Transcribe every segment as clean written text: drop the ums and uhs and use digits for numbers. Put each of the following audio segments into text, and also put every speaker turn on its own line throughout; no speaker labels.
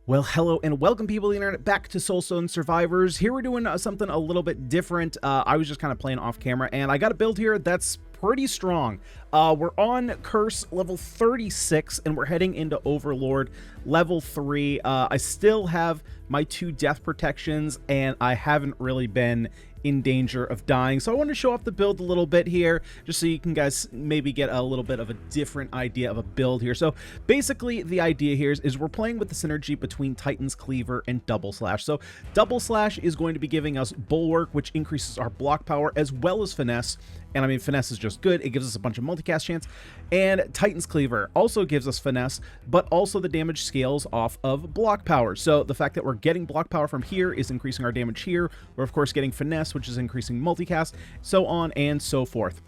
Well, hello and welcome people of the internet back to Soulstone Survivors. Here we're doing something a little bit different. I was just kind of playing off camera and I got a build here that's pretty strong. We're on Curse level 36 and we're heading into Overlord level 3. I still have my 2 death protections and I haven't really been in danger of dying, so I want to show off the build a little bit here just so you can guys maybe get a little bit of a different idea of a build here. So basically the idea here is we're playing with the synergy between Titan's Cleaver and Double Slash. So Double Slash is going to be giving us Bulwark, which increases our block power, as well as Finesse. And I mean, Finesse is just good. It gives us a bunch of multicast chance. And Titan's Cleaver also gives us Finesse, but also the damage scales off of block power. So the fact that we're getting block power from here is increasing our damage here. We're of course getting Finesse, which is increasing multicast, so on and so forth.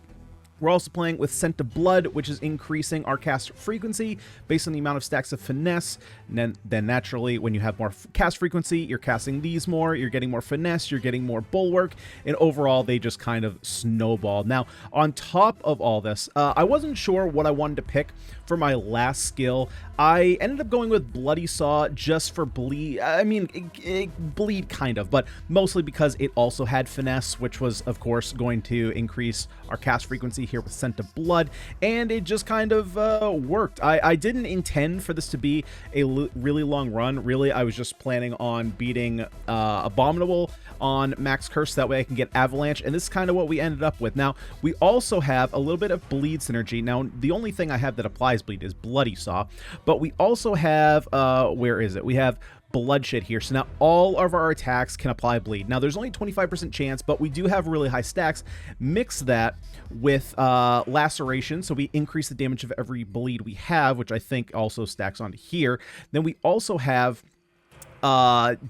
We're also playing with Scent of Blood, which is increasing our cast frequency based on the amount of stacks of Finesse. And then naturally, when you have more cast frequency, you're casting these more, you're getting more Finesse, you're getting more Bulwark, and overall, they just kind of snowball. Now, on top of all this, I wasn't sure what I wanted to pick for my last skill. I ended up going with Bloody Saw just for bleed. I mean, bleed kind of, but mostly because it also had Finesse, which was, of course, going to increase our cast frequency here with Scent of Blood, and it just kind of worked. I didn't intend for this to be a really long run. Really, I was just planning on beating Abominable on Max Curse, that way I can get Avalanche, and this is kind of what we ended up with. Now, we also have a little bit of Bleed synergy. Now, the only thing I have that applies Bleed is Bloody Saw, but we also have, where is it? We have Bloodshed here. So now all of our attacks can apply bleed. Now there's only 25% chance, but we do have really high stacks. Mix that with laceration, so we increase the damage of every bleed we have, which I think also stacks onto here. Then we also have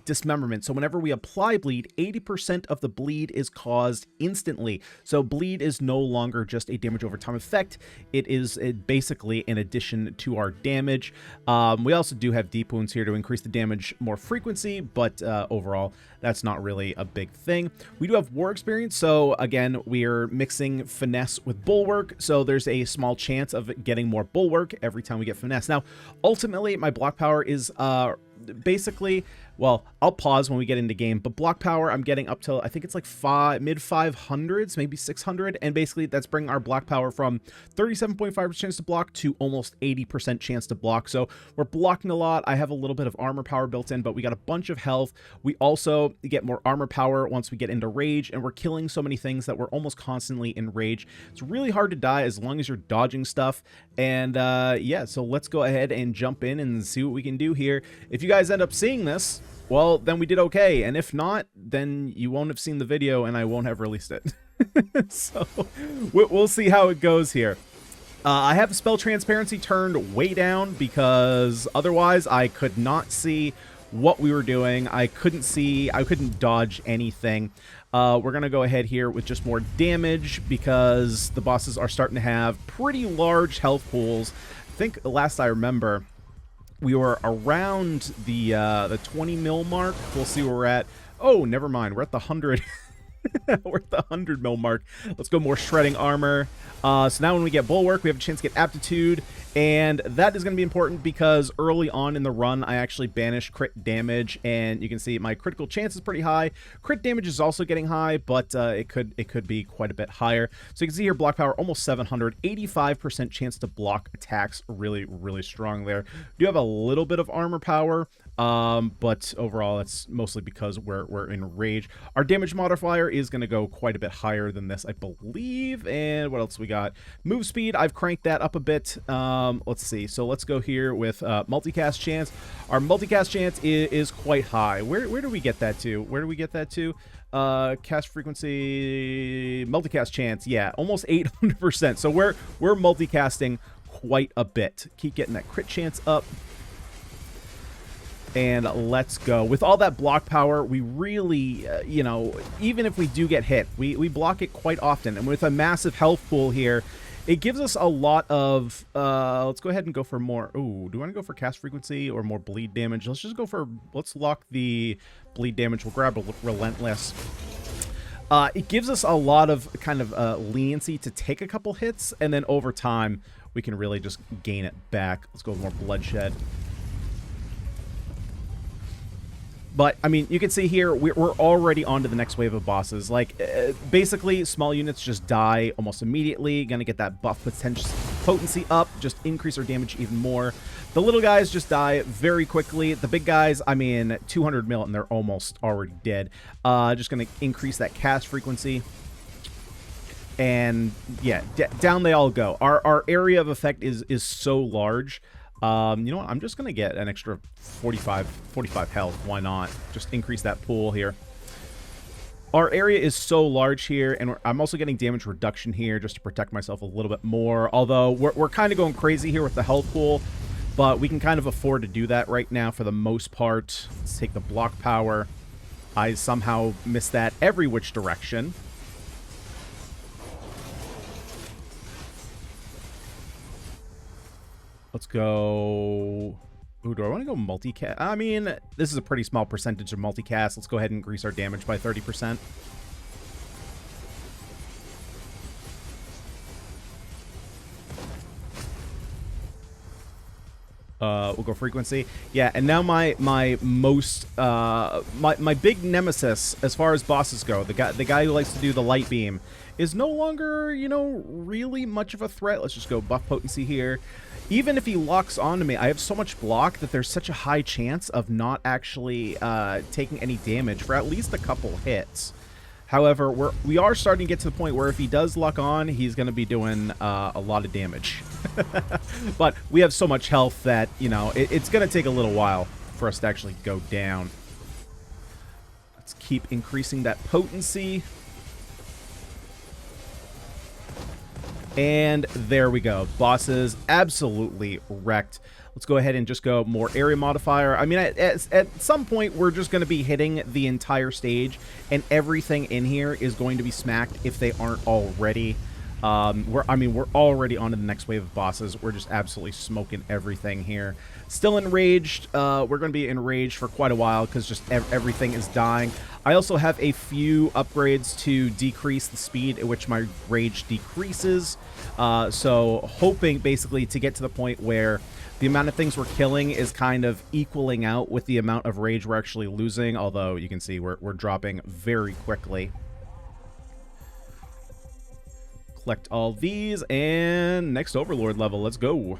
dismemberment. So whenever we apply bleed, 80% of the bleed is caused instantly. So bleed is no longer just a damage over time effect. It is basically an addition to our damage. We also do have deep wounds here to increase the damage more frequency, but overall that's not really a big thing. We do have war experience, so again we're mixing Finesse with Bulwark, so there's a small chance of getting more Bulwark every time we get Finesse. Now ultimately my block power is basically, well, I'll pause when we get into game, but block power I'm getting up to, I think it's like mid 500s, maybe 600, and basically that's bringing our block power from 37.5% chance to block to almost 80% chance to block. So we're blocking a lot. I have a little bit of armor power built in, but we got a bunch of health. We also get more armor power once we get into rage, and we're killing so many things that we're almost constantly in rage. It's really hard to die as long as you're dodging stuff. And yeah, so let's go ahead and jump in and see what we can do here. If you guys end up seeing this, well, then we did okay, and if not, then you won't have seen the video and I won't have released it. So we'll see how it goes here. I have spell transparency turned way down because otherwise I could not see what we were doing. I couldn't dodge anything. We're gonna go ahead here with just more damage because the bosses are starting to have pretty large health pools. I think last I remember we were around the 20 mil mark. We'll see where we're at. Oh, never mind. We're at the 100. We're at the 100 mil mark. Let's go more shredding armor. So now when we get Bulwark, we have a chance to get Aptitude, and that is going to be important because early on in the run, I actually banished crit damage, and you can see my critical chance is pretty high. Crit damage is also getting high, but it could be quite a bit higher. So you can see here, block power almost 700, 85% chance to block attacks. Really, really strong there. Do have a little bit of armor power, but overall, it's mostly because we're in rage. Our damage modifier is going to go quite a bit higher than this, I believe. And what else we got? Move speed, I've cranked that up a bit. Let's see. So let's go here with multicast chance. Our multicast chance is quite high. Where do we get that to? Where do we get that to? Cast frequency, multicast chance. Yeah, almost 800%. So we're multicasting quite a bit. Keep getting that crit chance up. And let's go. With all that block power, we really, you know, even if we do get hit, we block it quite often. And with a massive health pool here, it gives us a lot of, let's go ahead and go for more. Ooh, do you want to go for cast frequency or more bleed damage? Let's just go for, let's lock the bleed damage. We'll grab a Relentless. It gives us a lot of kind of leniency to take a couple hits, and then over time, we can really just gain it back. Let's go with more Bloodshed. But, I mean, you can see here, we're already on to the next wave of bosses. Like, basically, small units just die almost immediately. Gonna get that buff potency up, just increase our damage even more. The little guys just die very quickly. The big guys, I mean, 200 mil and they're almost already dead. Just gonna increase that cast frequency. And, yeah, down they all go. Our area of effect is so large. You know what? I'm just going to get an extra 45 health. Why not? Just increase that pool here. Our area is so large here, and I'm also getting damage reduction here just to protect myself a little bit more. Although, we're kind of going crazy here with the health pool, but we can kind of afford to do that right now for the most part. Let's take the block power. I somehow missed that every which direction. Let's go... Ooh, do I want to go multicast? I mean, this is a pretty small percentage of multicast. Let's go ahead and increase our damage by 30%. We'll go frequency. Yeah, and now my big nemesis as far as bosses go, the guy who likes to do the light beam, is no longer, you know, really much of a threat. Let's just go buff potency here. Even if he locks onto me, I have so much block that there's such a high chance of not actually taking any damage for at least a couple hits. However, we are starting to get to the point where if he does lock on, he's going to be doing a lot of damage. But we have so much health that, you know, it's going to take a little while for us to actually go down. Let's keep increasing that potency. And there we go. Bosses absolutely wrecked. Let's go ahead and just go more area modifier. I mean, at some point, we're just going to be hitting the entire stage, and everything in here is going to be smacked if they aren't already. We're already on to the next wave of bosses. We're just absolutely smoking everything here. Still enraged. We're going to be enraged for quite a while because just everything is dying. I also have a few upgrades to decrease the speed at which my rage decreases. So hoping basically to get to the point where the amount of things we're killing is kind of equaling out with the amount of rage we're actually losing. Although you can see we're dropping very quickly. Collect all these, and next Overlord level. Let's go.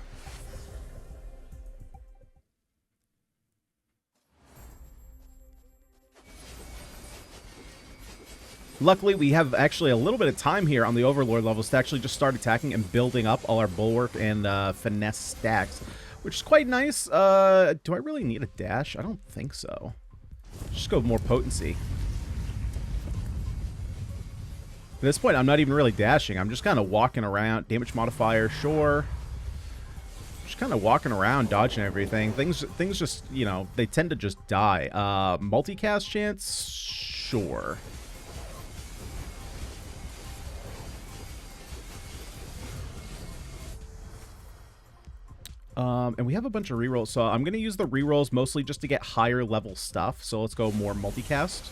Luckily, we have actually a little bit of time here on the Overlord levels to actually just start attacking and building up all our Bulwark and Finesse stacks, which is quite nice. Do I really need a dash? I don't think so. Just go more potency. At this point, I'm not even really dashing. I'm just kind of walking around. Damage modifier, sure. Just kind of walking around, dodging everything. Things just, you know, they tend to just die. Multicast chance, sure. And we have a bunch of rerolls, so I'm going to use the rerolls mostly just to get higher level stuff. So let's go more multicast.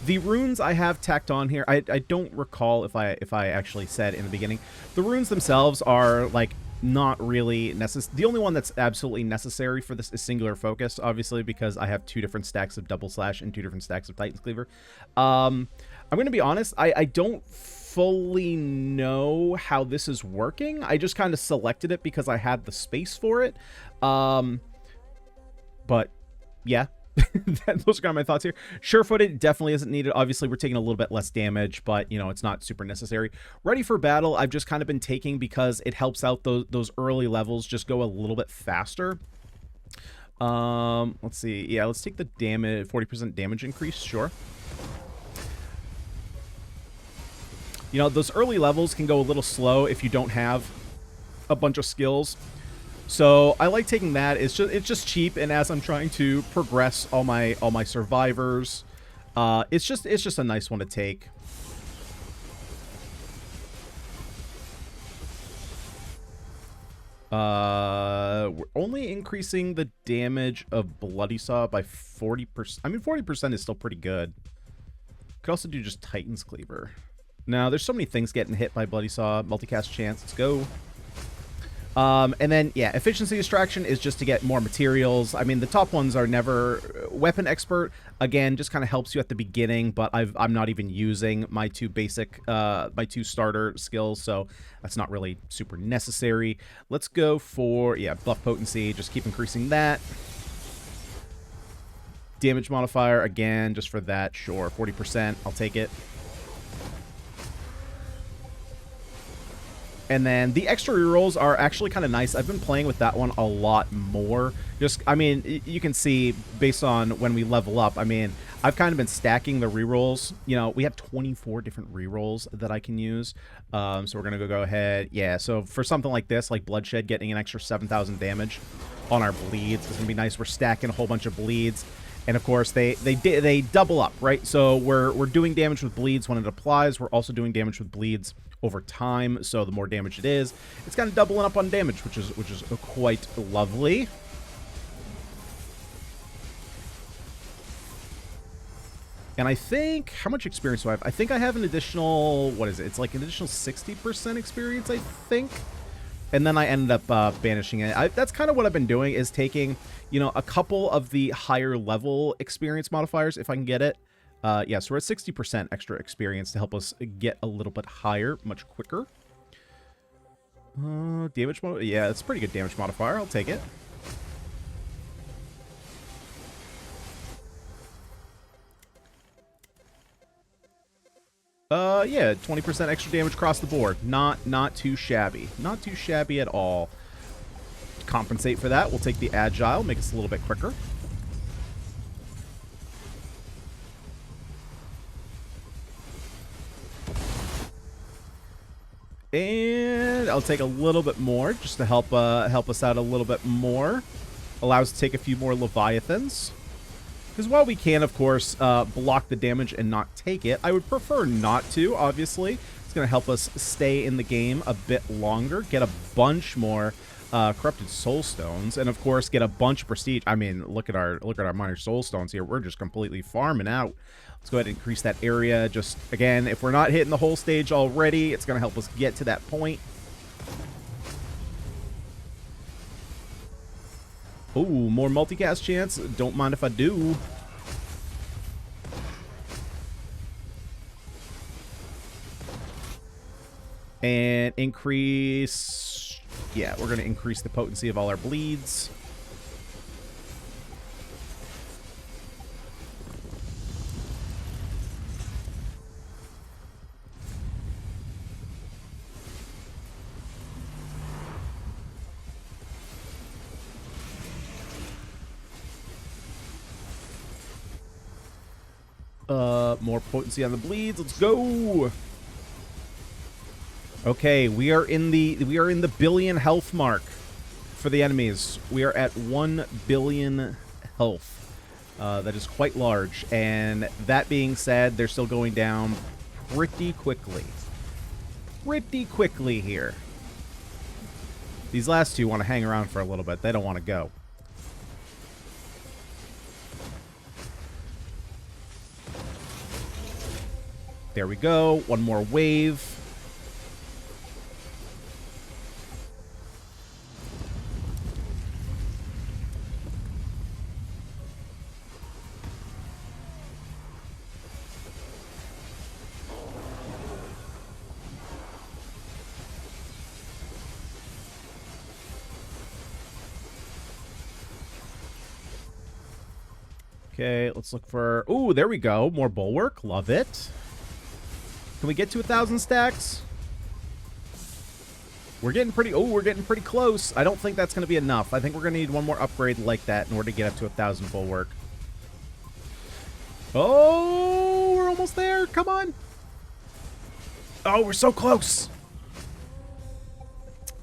The runes I have tacked on here, I don't recall if I actually said in the beginning. The runes themselves are, like, not really necessary. The only one that's absolutely necessary for this is Singular Focus, obviously, because I have 2 different stacks of Double Slash and 2 different stacks of Titan's Cleaver. I'm going to be honest, I don't fully know how this is working. I just kind of selected it because I had the space for it. But, yeah. Those are kind of my thoughts here. Sure-footed definitely isn't needed. Obviously, we're taking a little bit less damage, but, you know, it's not super necessary. Ready for battle, I've just kind of been taking because it helps out those early levels just go a little bit faster. Let's see. Yeah, let's take the damage, 40% damage increase, sure. You know, those early levels can go a little slow if you don't have a bunch of skills. So I like taking that. It's just cheap, and as I'm trying to progress all my survivors, it's just a nice one to take. We're only increasing the damage of Bloody Saw by 40%. I mean, 40% is still pretty good. Could also do just Titan's Cleaver. Now, there's so many things getting hit by Bloody Saw. Multicast chance. Let's go. And then, yeah, efficiency distraction is just to get more materials. I mean, the top ones are never... Weapon expert, again, just kind of helps you at the beginning, but I'm not even using my two basic, my two starter skills, so that's not really super necessary. Let's go for, yeah, buff potency, just keep increasing that. Damage modifier, again, just for that, sure, 40%, I'll take it. And then the extra rerolls are actually kind of nice. I've been playing with that one a lot more. Just, I mean, you can see based on when we level up, I mean, I've kind of been stacking the rerolls. You know, we have 24 different rerolls that I can use. So we're going to go ahead. Yeah, so for something like this, like Bloodshed, getting an extra 7,000 damage on our bleeds is going to be nice. We're stacking a whole bunch of bleeds. And of course, they double up, right? So we're doing damage with bleeds when it applies. We're also doing damage with bleeds over time. So the more damage it is, it's kind of doubling up on damage, which is quite lovely. And I think, how much experience do I have? I think I have an additional, what is it? It's like an additional 60% experience, I think. And then I ended up banishing it. That's kind of what I've been doing, is taking, you know, a couple of the higher level experience modifiers, if I can get it. Yeah, so we're at 60% extra experience to help us get a little bit higher, much quicker. Damage modifier? Yeah, it's a pretty good damage modifier. I'll take it. Yeah, 20% extra damage across the board. Not too shabby. Not too shabby at all. To compensate for that, we'll take the agile, make us a little bit quicker. And I'll take a little bit more just to help us out a little bit more. Allow us to take a few more Leviathans. Because while we can, of course, block the damage and not take it, I would prefer not to, obviously. It's going to help us stay in the game a bit longer, get a bunch more corrupted Soulstones, and of course, get a bunch of prestige. I mean, look at our minor Soulstones here. We're just completely farming out. Let's go ahead and increase that area. Just, again, if we're not hitting the whole stage already, it's going to help us get to that point. Ooh, more multicast chance. Don't mind if I do. And increase... Yeah, we're going to increase the potency of all our bleeds. More potency on the bleeds. Let's go. Okay, we are in the billion health mark for the enemies. We are at 1 billion health. That is quite large. And that being said, they're still going down pretty quickly. Pretty quickly here. These last two want to hang around for a little bit. They don't want to go. There we go. One more wave. Okay, let's look for... Ooh, there we go. More bulwark. Love it. Can we get to 1,000 stacks? We're getting pretty... Oh, we're getting pretty close. I don't think that's going to be enough. I think we're going to need one more upgrade like that in order to get up to 1,000 bulwark. Oh, we're almost there. Come on. Oh, we're so close.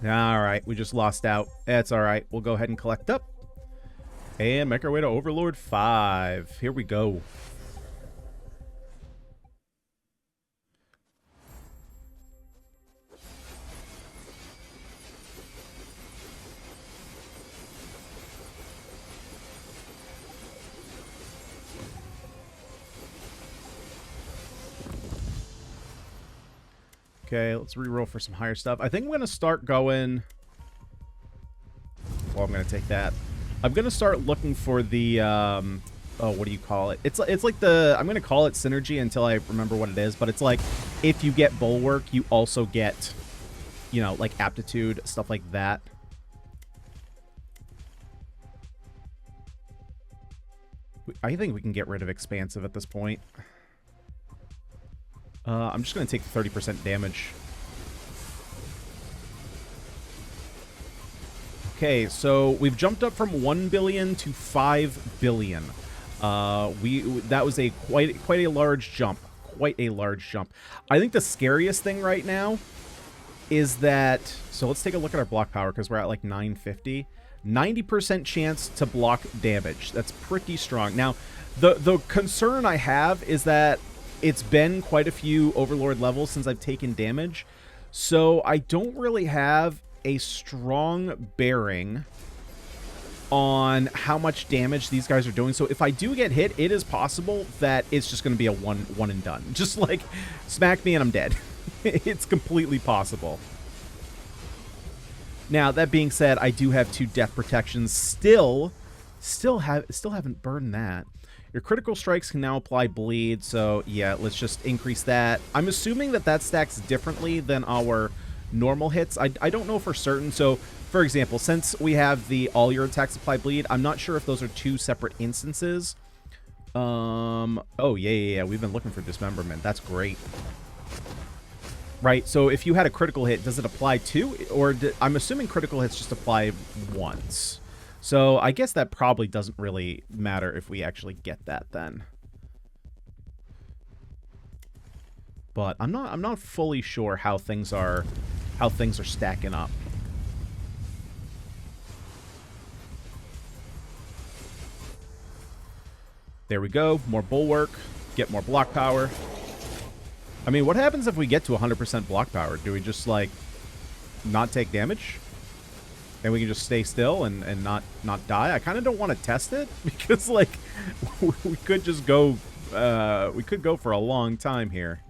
All right, we just lost out. That's all right. We'll go ahead and collect up. And make our way to Overlord 5. Here we go. Okay, let's reroll for some higher stuff. I think I'm going to start going... Well, I'm going to take that. I'm going to start looking for the, oh, what do you call it? It's like the, I'm going to call it synergy until I remember what it is, but it's like, if you get bulwark, you also get, you know, like aptitude, stuff like that. I think we can get rid of expansive at this point. I'm just going to take 30% damage. Okay, so we've jumped up from 1 billion to 5 billion. That was a quite a large jump. Quite a large jump. I think the scariest thing right now is that, so let's take a look at our block power because we're at like 950. 90% chance to block damage. That's pretty strong. Now, the concern I have is that it's been quite a few Overlord levels since I've taken damage, so I don't really have a strong bearing on how much damage these guys are doing. So if I do get hit, it is possible that it's just going to be a one and done. Just like smack me and I'm dead. It's completely possible. Now, that being said, I do have 2 death protections. Still haven't burned that. Your critical strikes can now apply bleed, so yeah, let's just increase that. I'm assuming that that stacks differently than our normal hits. I don't know for certain. So, for example, since we have the all your attacks apply bleed, I'm not sure if those are 2 separate instances. Oh, yeah. We've been looking for dismemberment. That's great. Right, so if you had a critical hit, does it apply 2? Or I'm assuming critical hits just apply once. So I guess that probably doesn't really matter if we actually get that then. But I'm not fully sure how things are stacking up. There we go. More bulwark. Get more block power. I mean, what happens if we get to 100% block power? Do we just, like, not take damage? And we can just stay still and not die? I kind of don't want to test it, because, like, we could just go, we could go for a long time here.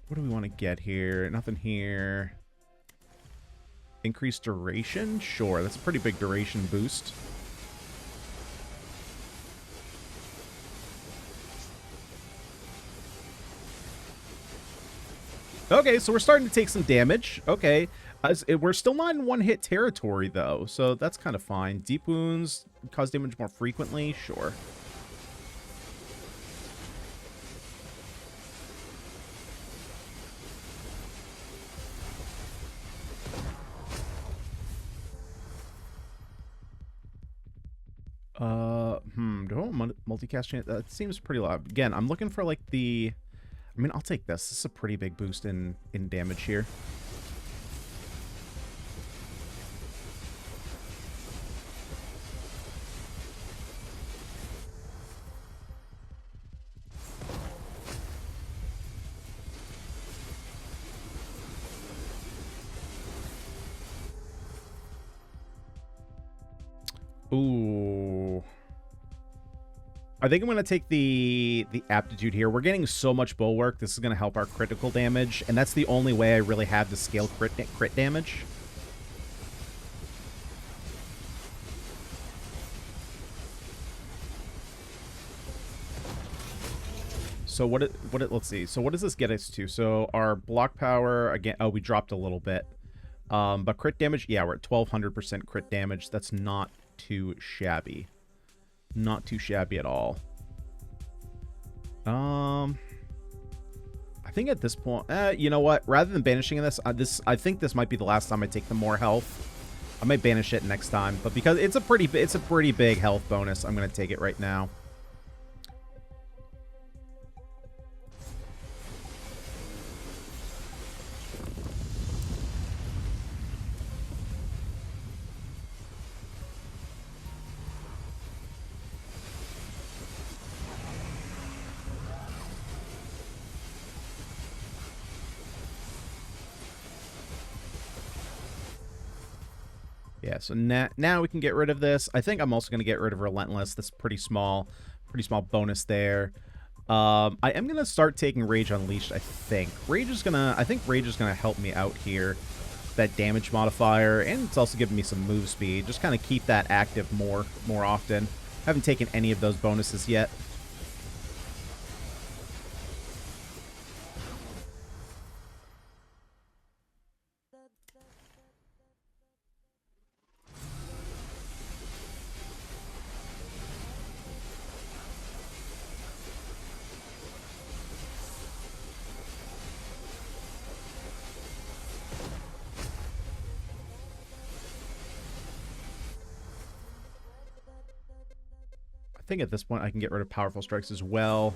What do we want to get here? Nothing here. Increased duration? Sure, that's a pretty big duration boost. Okay, so we're starting to take some damage. Okay. We're still not in one-hit territory, though, so that's kind of fine. Deep wounds cause damage more frequently? Sure. Do I want multicast chance? That seems pretty loud. Again, I'm looking for, like, the... I mean, I'll take this. This is a pretty big boost in damage here. Ooh. I think I'm going to take the aptitude here. We're getting so much bulwark. This is going to help our critical damage, and that's the only way I really have to scale crit damage. So let's see. So what does this get us to? So our block power, again, oh, we dropped a little bit. But crit damage, yeah, we're at 1200% crit damage. That's not too shabby. Not too shabby at all. I think at this point, you know what? Rather than banishing this, I think this might be the last time I take the more health. I might banish it next time, but because it's a pretty big health bonus, I'm gonna take it right now. Yeah, so now we can get rid of this. I think I'm also going to get rid of Relentless. That's pretty small bonus there. I am going to start taking Rage Unleashed, I think. I think Rage is going to help me out here. that damage modifier, and it's also giving me some move speed. Just kind of keep that active more often. Haven't taken any of those bonuses yet. I think at this point I can get rid of powerful strikes as well.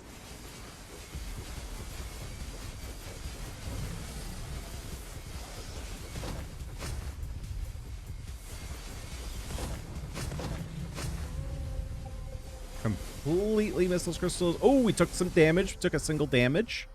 Completely miss those crystals. Oh, we took some damage. We took a single damage.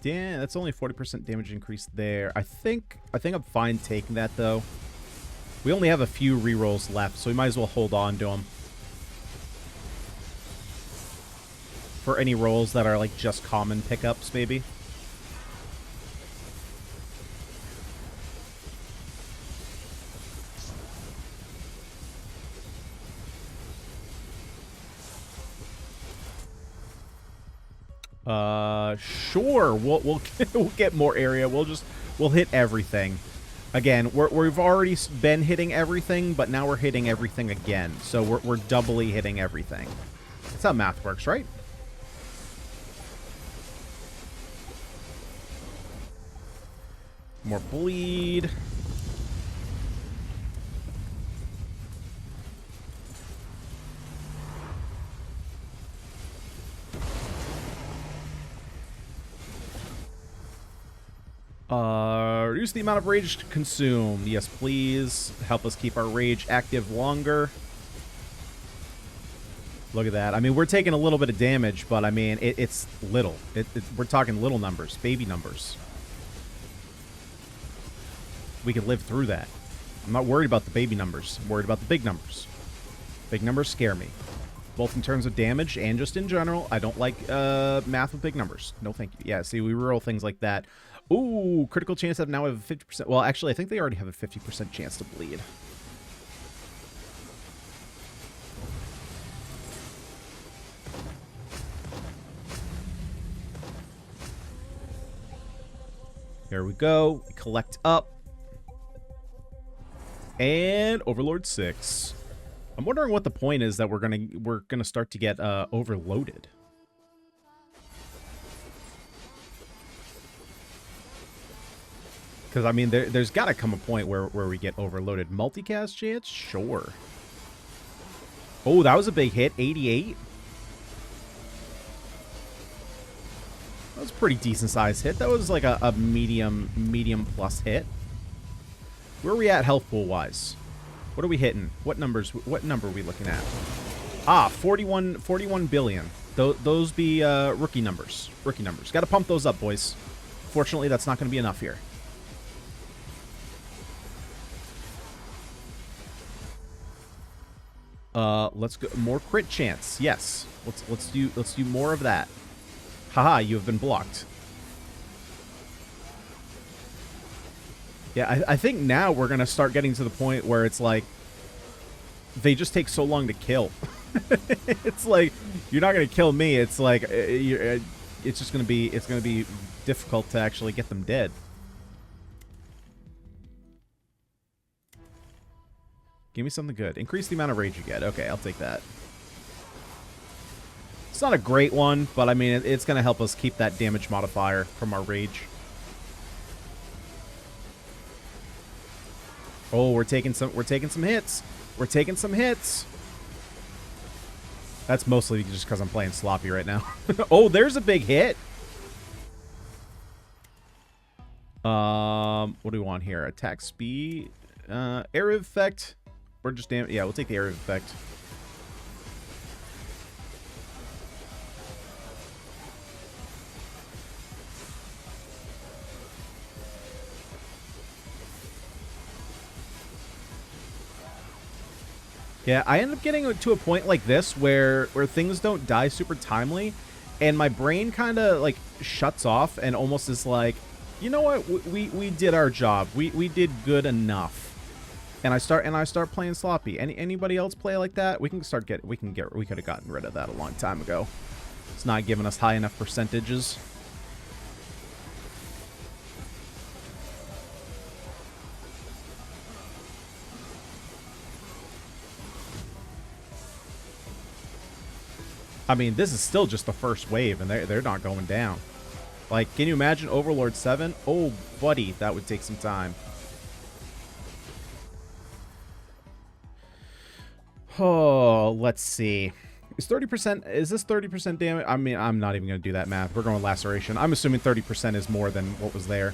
Damn, that's only 40% damage increase there. I think I'm fine taking that though. We only have a few rerolls left, so we might as well hold on to them for any rolls that are like just common pickups, maybe. Sure. We'll get more area. We'll hit everything. Again, we've already been hitting everything, but now we're hitting everything again. So we're doubly hitting everything. That's how math works, right? More bleed. Reduce the amount of rage consumed. Yes, please. Help us keep our rage active longer. Look at that. I mean, we're taking a little bit of damage, but I mean, it's little. We're talking little numbers, baby numbers. We can live through that. I'm not worried about the baby numbers. I'm worried about the big numbers. Big numbers scare me, both in terms of damage and just in general. I don't like math with big numbers. No, thank you. Yeah, see, we roll things like that. Ooh, critical chance of now have a 50%. Well, actually, I think they already have a 50% chance to bleed. Here we go. We collect up. And Overlord 6. I'm wondering what the point is that we're gonna start to get overloaded. Because, I mean, there's got to come a point where we get overloaded. Multicast chance? Sure. Oh, that was a big hit. 88. That was a pretty decent-sized hit. That was like a medium plus hit. Where are we at health pool-wise? What are we hitting? What number are we looking at? Ah, 41 billion. Those be rookie numbers. Rookie numbers. Got to pump those up, boys. Fortunately, that's not going to be enough here. Let's go more crit chance. Yes. Let's do more of that. Haha, you have been blocked. Yeah, I think now we're gonna start getting to the point where it's like they just take so long to kill. It's like you're not gonna kill me. It's like it's just gonna be difficult to actually get them dead. Give me something good. Increase the amount of rage you get. Okay, I'll take that. It's not a great one, but I mean, it's going to help us keep that damage modifier from our rage. Oh, we're taking some hits. We're taking some hits. That's mostly just because I'm playing sloppy right now. Oh, there's a big hit. What do we want here? Attack speed, area effect. Or just damage. Yeah, we'll take the area effect. Yeah, I end up getting to a point like this where things don't die super timely, and my brain kind of like shuts off and almost is like, you know what, we did our job, we did good enough, and I start playing sloppy. Anybody else play like that? We could have gotten rid of that a long time ago. It's not giving us high enough percentages. I mean, this is still just the first wave, and they're not going down. Like, can you imagine Overlord 7? Oh, buddy, that would take some time. Oh, let's see. Is this 30% damage? I mean, I'm not even going to do that math. We're going laceration. I'm assuming 30% is more than what was there.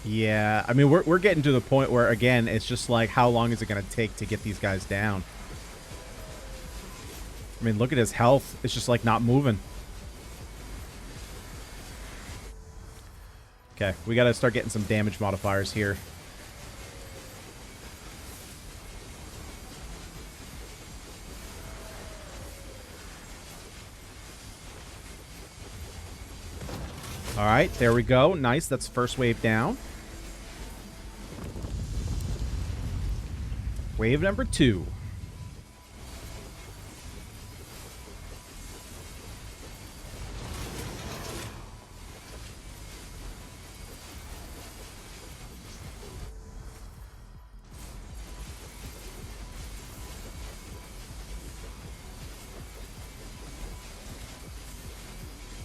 Yeah, I mean, we're getting to the point where, again, it's just like, how long is it going to take to get these guys down? I mean, look at his health. It's just, like, not moving. Okay, we got to start getting some damage modifiers here. All right, there we go. Nice, that's first wave down. Wave number 2. You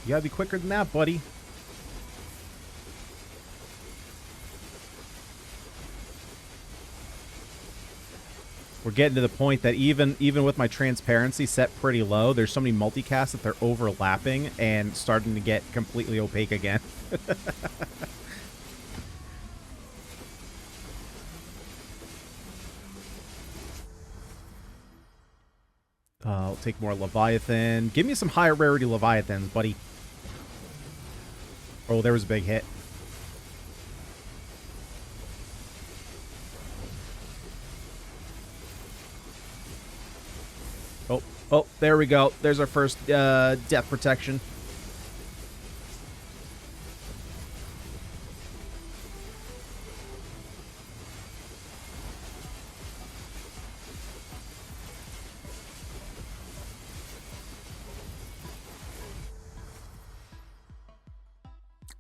gotta be quicker than that, buddy. We're getting to the point that even with my transparency set pretty low, there's so many multicasts that they're overlapping and starting to get completely opaque again. I'll take more Leviathan. Give me some higher rarity Leviathans, buddy. Oh, there was a big hit. Oh, there we go. There's our first death protection.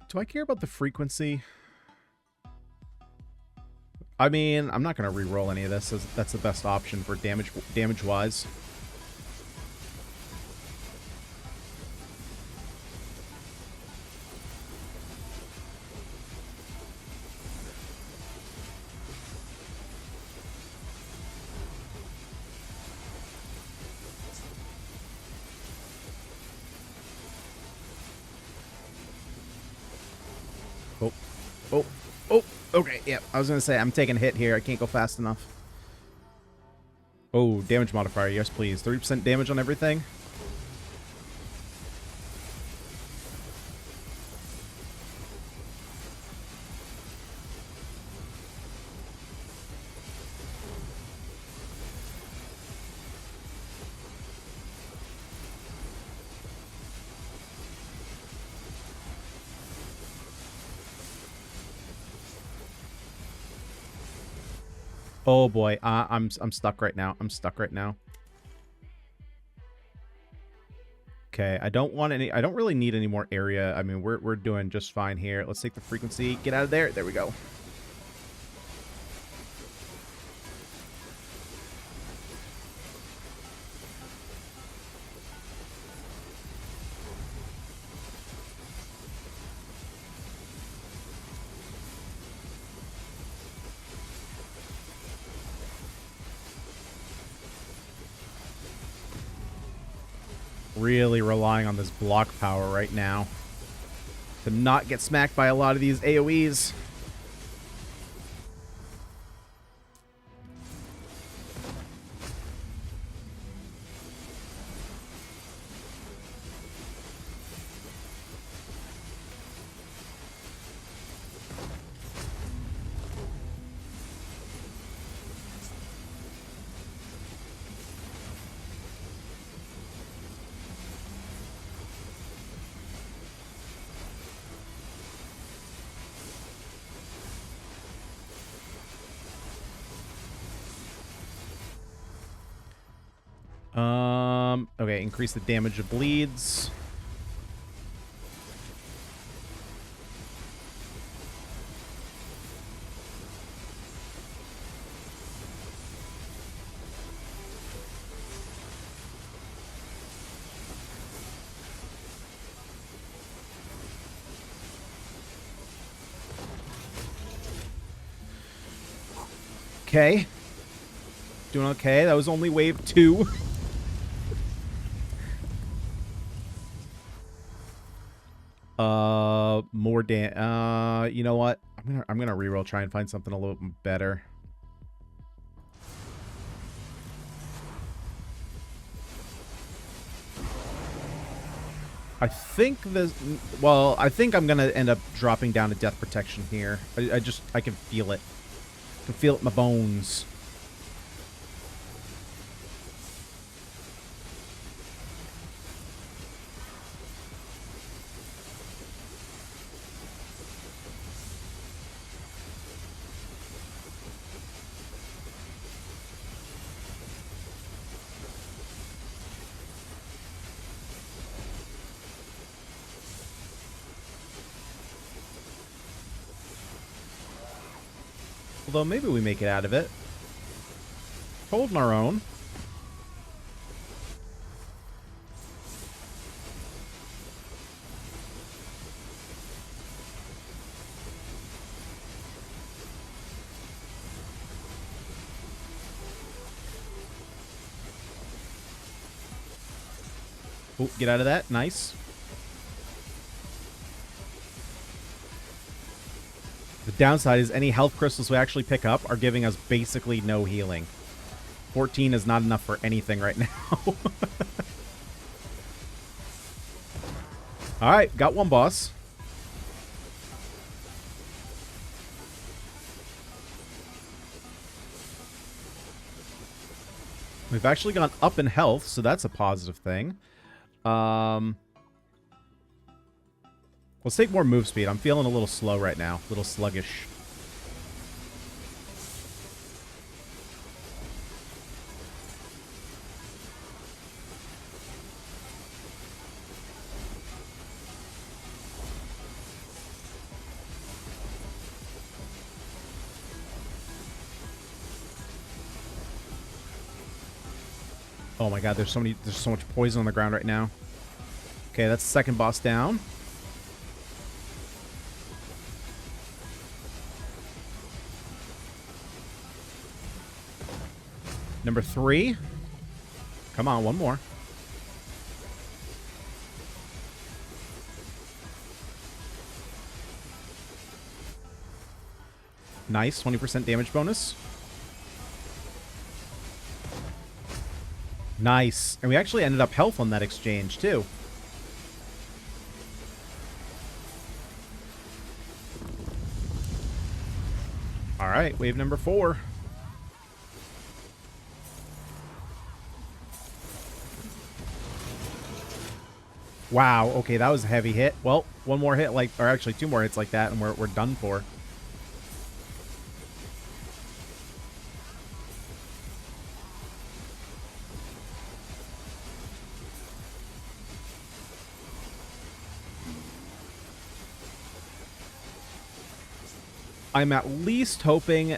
Do I care about the frequency? I mean, I'm not going to re-roll any of this. That's the best option for damage-wise. Oh, okay, yeah. I was going to say, I'm taking a hit here. I can't go fast enough. Oh, damage modifier. Yes, please. 30% damage on everything. Oh boy, I'm stuck right now. I'm stuck right now. Okay, I don't really need any more area. I mean, we're doing just fine here. Let's take the frequency. Get out of there. There we go. really relying on this block power right now to not get smacked by a lot of these AoEs. Okay, increase the damage of bleeds. Okay. Doing okay. That was only wave 2. More you know what? I'm gonna reroll, try and find something a little better. I think this. Well, I think I'm gonna end up dropping down to death protection here. I can feel it. I can feel it in my bones. Although maybe we make it out of it. Holding our own. Oh, get out of that. Nice. The downside is any health crystals we actually pick up are giving us basically no healing. 14 is not enough for anything right now. Alright, got one boss. We've actually gone up in health, so that's a positive thing. Let's take more move speed. I'm feeling a little slow right now. A little sluggish. Oh my god, there's so much poison on the ground right now. Okay, that's the second boss down. Number 3. Come on, one more. Nice, 20% damage bonus. Nice. And we actually ended up health on that exchange, too. Alright, wave number 4. Wow, okay, that was a heavy hit. Well, one more hit, like, or actually 2 more hits like that, and we're done for. I'm at least hoping...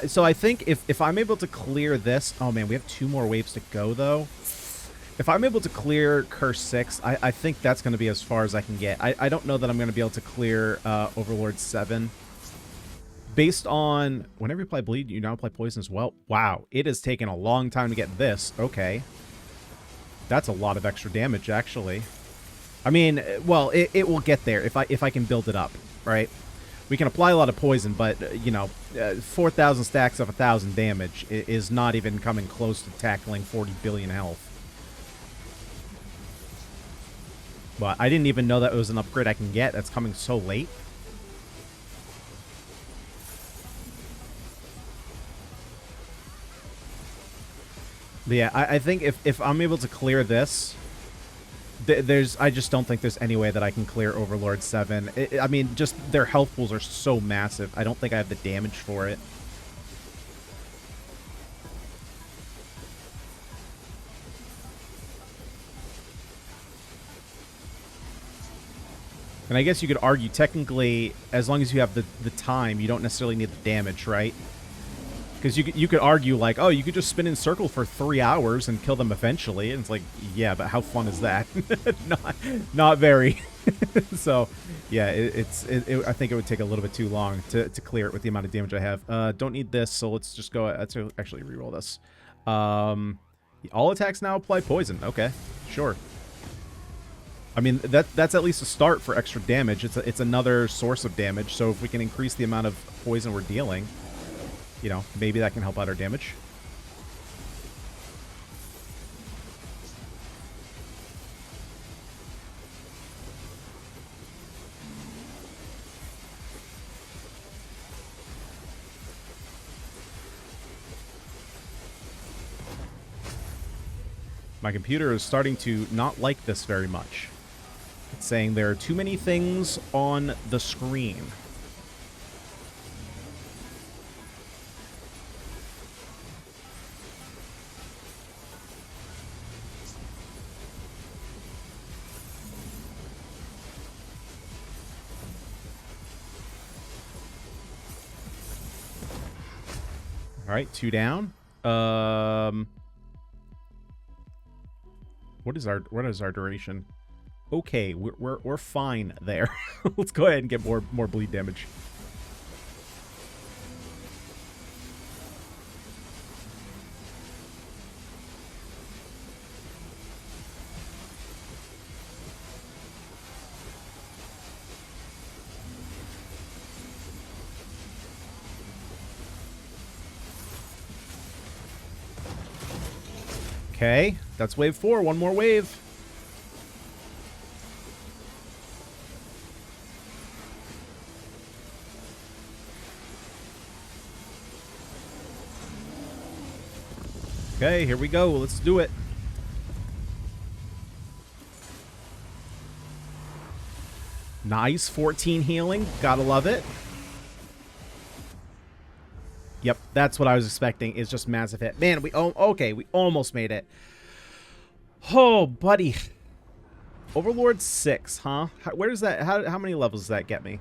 so I think if I'm able to clear this... Oh, man, we have 2 more waves to go, though. If I'm able to clear Curse 6, I think that's going to be as far as I can get. I don't know that I'm going to be able to clear Overlord 7. Based on... Whenever you apply Bleed, you now apply Poison as well. Wow, it has taken a long time to get this. Okay. That's a lot of extra damage, actually. I mean, well, it will get there if I can build it up, right? We can apply a lot of poison, but, you know, 4,000 stacks of 1,000 damage is not even coming close to tackling 40 billion health. But I didn't even know that it was an upgrade I can get. That's coming so late. But yeah, I think if I'm able to clear this, I just don't think there's any way that I can clear Overlord 7. I mean, just their health pools are so massive. I don't think I have the damage for it. And I guess you could argue, technically, as long as you have the time, you don't necessarily need the damage, right? Because you could argue, like, oh, you could just spin in circle for 3 hours and kill them eventually. And it's like, yeah, but how fun is that? not very. So, yeah, I think it would take a little bit too long to clear it with the amount of damage I have. Don't need this, so let's just go. Let's actually reroll this. All attacks now apply poison. Okay, sure. I mean, that's at least a start for extra damage. It's another source of damage. So if we can increase the amount of poison we're dealing, you know, maybe that can help out our damage. My computer is starting to not like this very much. It's saying there are too many things on the screen. All right, 2 down. What is our duration? Okay, we're fine there. Let's go ahead and get more bleed damage. Okay, that's wave 4. One more wave. Okay, here we go. Let's do it. Nice, 14 healing. Gotta love it. Yep, that's what I was expecting, is just massive hit. Man, okay, we almost made it. Oh, buddy. Overlord 6, huh? Where does that, how many levels does that get me?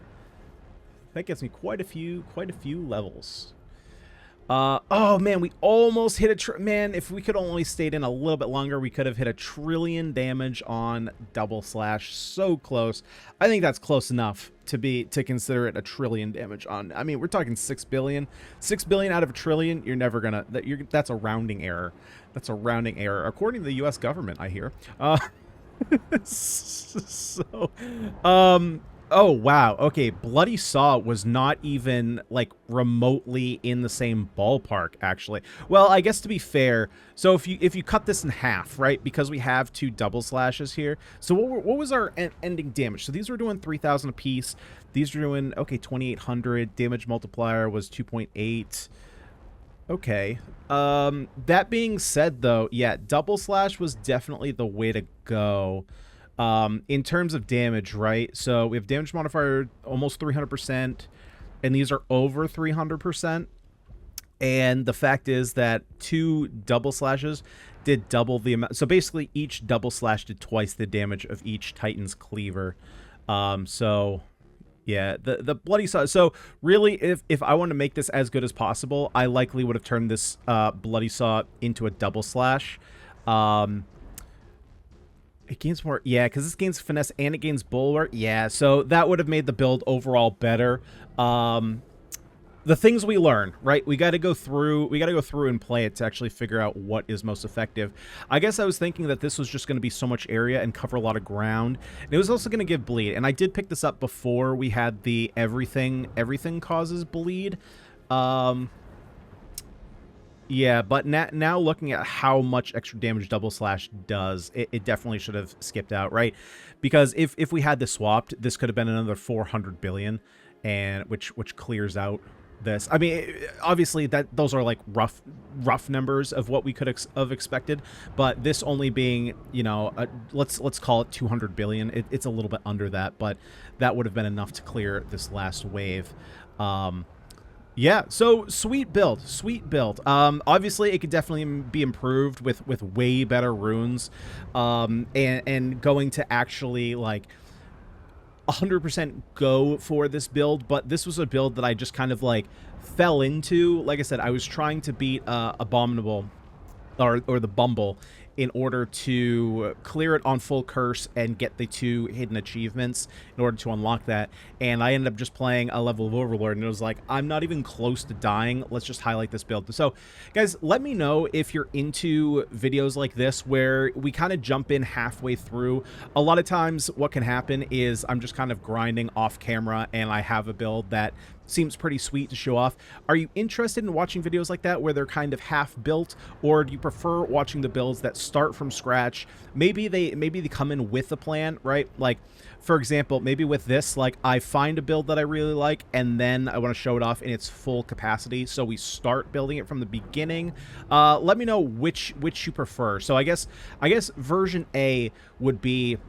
That gets me quite a few levels. Oh man, we almost hit man, if we could only stayed in a little bit longer, we could have hit 1 trillion damage on double slash. So close. I think that's close enough to consider it 1 trillion damage on. I mean, we're talking 6 billion. 6 billion out of 1 trillion, you're never gonna, that's a rounding error. That's a rounding error, according to the US government, I hear. So, oh, wow. Okay, Bloody Saw was not even, like, remotely in the same ballpark, actually. Well, I guess to be fair, so if you cut this in half, right, because we have 2 double slashes here, so what was our ending damage? So these were doing 3,000 apiece. These were doing, okay, 2,800. Damage multiplier was 2.8. Okay. That being said, though, yeah, double slash was definitely the way to go. In terms of damage, right? So we have damage modifier almost 300%, and these are over 300%. And the fact is that 2 double slashes did double the amount. So basically, each double slash did twice the damage of each Titan's cleaver. So yeah, the Bloody Saw. So really, if I want to make this as good as possible, I likely would have turned this Bloody Saw into a double slash. It gains more, yeah, because this gains finesse and it gains bulwark. Yeah, so that would have made the build overall better. the things we learn, right? We got to go through and play it to actually figure out what is most effective. I guess I was thinking that this was just going to be so much area and cover a lot of ground. And it was also going to give bleed. And I did pick this up before we had the everything causes bleed. Yeah, but now looking at how much extra damage double slash does, it definitely should have skipped out, right? Because if we had this swapped, this could have been another 400 billion, and which clears out this. I mean, obviously those are like rough numbers of what we could have expected, but this only being, you know, let's call it 200 billion. It's a little bit under that, but that would have been enough to clear this last wave. Yeah, so sweet build. Obviously, it could definitely be improved with way better runes, and going to actually like 100% go for this build. But this was a build that I just kind of like fell into. Like I said, I was trying to beat Abominable or the Bumble in order to clear it on full curse and get the 2 hidden achievements in order to unlock that. And I ended up just playing a level of Overlord, and it was like, I'm not even close to dying. Let's just highlight this build. So, guys, let me know if you're into videos like this where we kind of jump in halfway through. A lot of times what can happen is I'm just kind of grinding off camera and I have a build that seems pretty sweet to show off. Are you interested in watching videos like that where they're kind of half built, or do you prefer watching the builds that start from scratch? Maybe they come in with a plan, right? Like, for example, maybe with this, like, I find a build that I really like and then I want to show it off in its full capacity, so we start building it from the beginning. Let me know which you prefer. So I guess version A would be,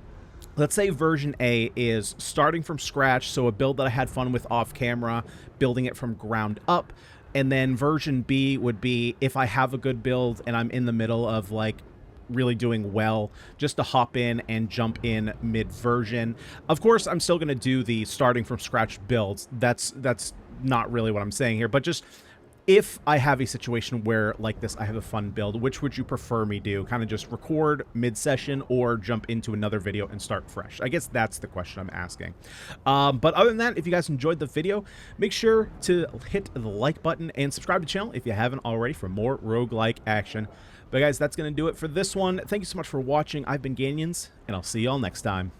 let's say version A is starting from scratch, so a build that I had fun with off camera, building it from ground up. And then version B would be if I have a good build and I'm in the middle of like really doing well, just to hop in and jump in mid-version. Of course, I'm still going to do the starting from scratch builds. That's not really what I'm saying here, but just if I have a situation where, like this, I have a fun build, which would you prefer me do? Kind of just record mid-session or jump into another video and start fresh? I guess that's the question I'm asking. But other than that, if you guys enjoyed the video, make sure to hit the like button and subscribe to the channel if you haven't already for more roguelike action. But guys, that's going to do it for this one. Thank you so much for watching. I've been Ganyonz, and I'll see you all next time.